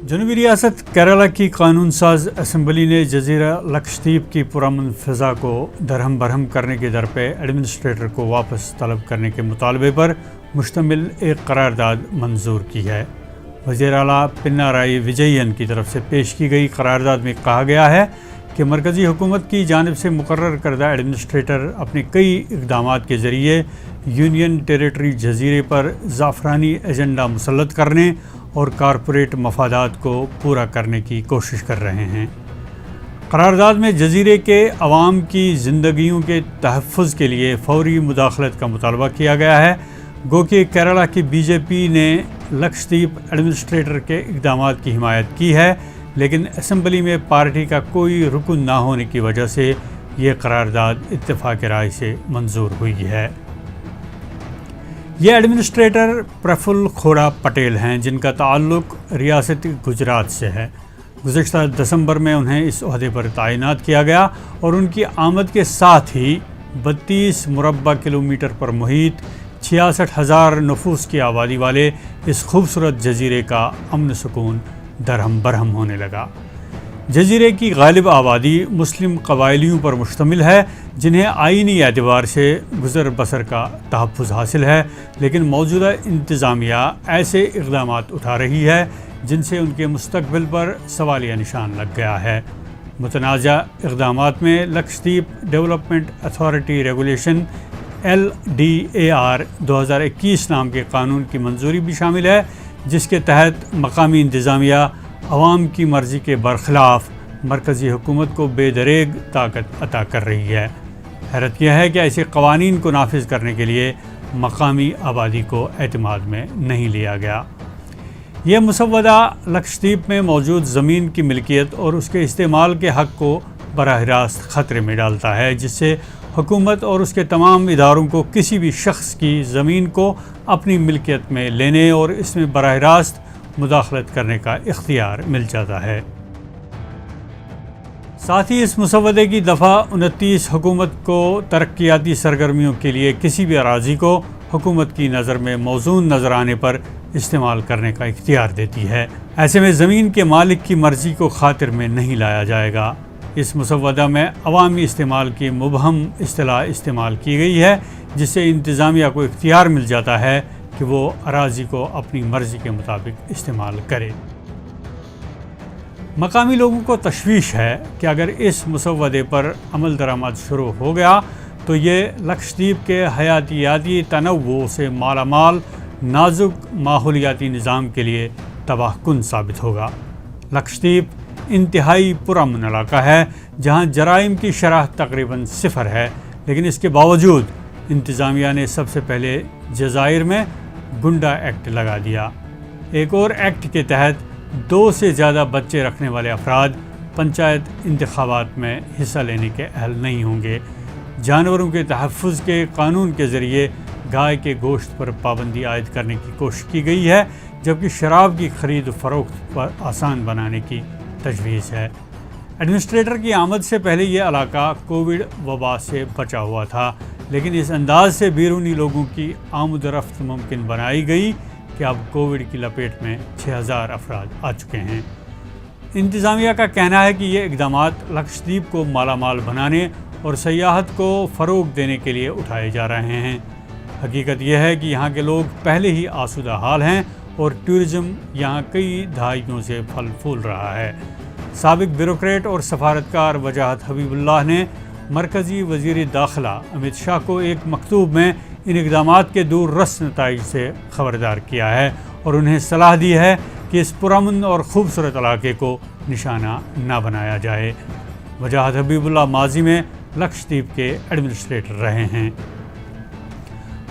جنوبی ریاست کیرالہ کی قانون ساز اسمبلی نے جزیرہ لکشدیپ کی پرامن فضا کو درہم برہم کرنے کے در پہ ایڈمنسٹریٹر کو واپس طلب کرنے کے مطالبے پر مشتمل ایک قرارداد منظور کی ہے۔ وزیر اعلیٰ پنارائی وجین کی طرف سے پیش کی گئی قرارداد میں کہا گیا ہے کہ مرکزی حکومت کی جانب سے مقرر کردہ ایڈمنسٹریٹر اپنے کئی اقدامات کے ذریعے یونین ٹیریٹری جزیرے پر زعفرانی ایجنڈا مسلط کرنے اور کارپوریٹ مفادات کو پورا کرنے کی کوشش کر رہے ہیں۔ قرارداد میں جزیرے کے عوام کی زندگیوں کے تحفظ کے لیے فوری مداخلت کا مطالبہ کیا گیا ہے، گو کہ کیرالہ کی بی جے پی نے لکشدیپ ایڈمنسٹریٹر کے اقدامات کی حمایت کی ہے، لیکن اسمبلی میں پارٹی کا کوئی رکن نہ ہونے کی وجہ سے یہ قرارداد اتفاق رائے سے منظور ہوئی ہے۔ یہ ایڈمنسٹریٹر پرفل کھوڑا پٹیل ہیں، جن کا تعلق ریاست گجرات سے ہے۔ گزشتہ دسمبر میں انہیں اس عہدے پر تعینات کیا گیا اور ان کی آمد کے ساتھ ہی 32 مربع کلومیٹر پر محیط 66,000 نفوس کی آبادی والے اس خوبصورت جزیرے کا امن سکون درہم برہم ہونے لگا۔ جزیرے کی غالب آبادی مسلم قبائلیوں پر مشتمل ہے، جنہیں آئینی اعتبار سے گزر بسر کا تحفظ حاصل ہے، لیکن موجودہ انتظامیہ ایسے اقدامات اٹھا رہی ہے جن سے ان کے مستقبل پر سوالیہ نشان لگ گیا ہے۔ متنازع اقدامات میں Lakshadweep development authority regulation LDAR 2021 نام کے قانون کی منظوری بھی شامل ہے، جس کے تحت مقامی انتظامیہ عوام کی مرضی کے برخلاف مرکزی حکومت کو بے دریغ طاقت عطا کر رہی ہے۔ حیرت یہ ہے کہ ایسے قوانین کو نافذ کرنے کے لیے مقامی آبادی کو اعتماد میں نہیں لیا گیا۔ یہ مسودہ لکشدیپ میں موجود زمین کی ملکیت اور اس کے استعمال کے حق کو براہ راست خطرے میں ڈالتا ہے، جس سے حکومت اور اس کے تمام اداروں کو کسی بھی شخص کی زمین کو اپنی ملکیت میں لینے اور اس میں براہ راست مداخلت کرنے کا اختیار مل جاتا ہے۔ ساتھ ہی اس مسودے کی دفعہ 29 حکومت کو ترقیاتی سرگرمیوں کے لیے کسی بھی اراضی کو حکومت کی نظر میں موزون نظر آنے پر استعمال کرنے کا اختیار دیتی ہے۔ ایسے میں زمین کے مالک کی مرضی کو خاطر میں نہیں لایا جائے گا۔ اس مسودہ میں عوامی استعمال کی مبہم اصطلاح استعمال کی گئی ہے، جس سے انتظامیہ کو اختیار مل جاتا ہے کہ وہ اراضی کو اپنی مرضی کے مطابق استعمال کرے۔ مقامی لوگوں کو تشویش ہے کہ اگر اس مسودے پر عمل درآمد شروع ہو گیا تو یہ لکشدیپ کے حیاتیاتی تنوع سے مالا مال نازک ماحولیاتی نظام کے لیے تباہ کن ثابت ہوگا۔ لکشدیپ انتہائی پرامن علاقہ ہے، جہاں جرائم کی شرح تقریباً 0 ہے، لیکن اس کے باوجود انتظامیہ نے سب سے پہلے جزائر میں گنڈا ایکٹ لگا دیا۔ ایک اور ایکٹ کے تحت 2 سے زیادہ بچے رکھنے والے افراد پنچایت انتخابات میں حصہ لینے کے اہل نہیں ہوں گے۔ جانوروں کے تحفظ کے قانون کے ذریعے گائے کے گوشت پر پابندی عائد کرنے کی کوشش کی گئی ہے، جبکہ شراب کی خرید و فروخت پر آسان بنانے کی تجویز ہے۔ ایڈمنسٹریٹر کی آمد سے پہلے یہ علاقہ کووڈ وبا سے بچا ہوا تھا، لیکن اس انداز سے بیرونی لوگوں کی آمد و رفت ممکن بنائی گئی کہ اب کووڈ کی لپیٹ میں 6,000 افراد آ چکے ہیں۔ انتظامیہ کا کہنا ہے کہ یہ اقدامات لکشدیپ کو مالا مال بنانے اور سیاحت کو فروغ دینے کے لیے اٹھائے جا رہے ہیں۔ حقیقت یہ ہے کہ یہاں کے لوگ پہلے ہی آسودہ حال ہیں اور ٹورزم یہاں کئی دہائیوں سے پھل پھول رہا ہے۔ سابق بیوروکریٹ اور سفارتکار وجاہت حبیب اللہ نے مرکزی وزیر داخلہ امت شاہ کو ایک مکتوب میں ان اقدامات کے دور رس نتائج سے خبردار کیا ہے اور انہیں صلاح دی ہے کہ اس پرامن اور خوبصورت علاقے کو نشانہ نہ بنایا جائے۔ وجاہت حبیب اللہ ماضی میں لکشدیپ کے ایڈمنسٹریٹر رہے ہیں۔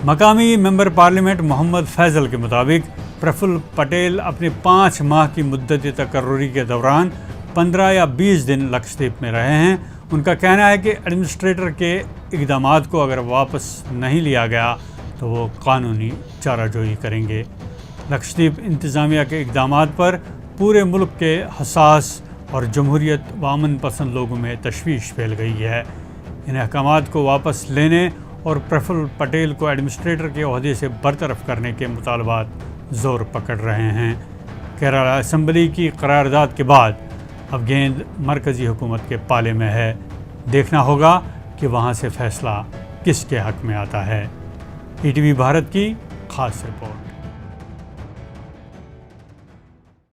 مقامی ممبر پارلیمنٹ محمد فیضل کے مطابق پرفل پٹیل اپنے 5 ماہ کی مدت تقرری کے دوران 15 یا 20 دن لکشدیپ میں رہے ہیں۔ ان کا کہنا ہے کہ ایڈمنسٹریٹر کے اقدامات کو اگر واپس نہیں لیا گیا تو وہ قانونی چارہ جوئی کریں گے۔ لکشدیپ انتظامیہ کے اقدامات پر پورے ملک کے حساس اور جمہوریت و امن پسند لوگوں میں تشویش پھیل گئی ہے۔ ان احکامات کو واپس لینے اور پرفل پٹیل کو ایڈمنسٹریٹر کے عہدے سے برطرف کرنے کے مطالبات زور پکڑ رہے ہیں۔ کیرالہ اسمبلی کی قرارداد کے بعد اب گیند مرکزی حکومت کے پالے میں ہے. دیکھنا ہوگا کہ وہاں سے فیصلہ کس کے حق میں آتا ہے. ETV بھارت کی خاص رپورٹ.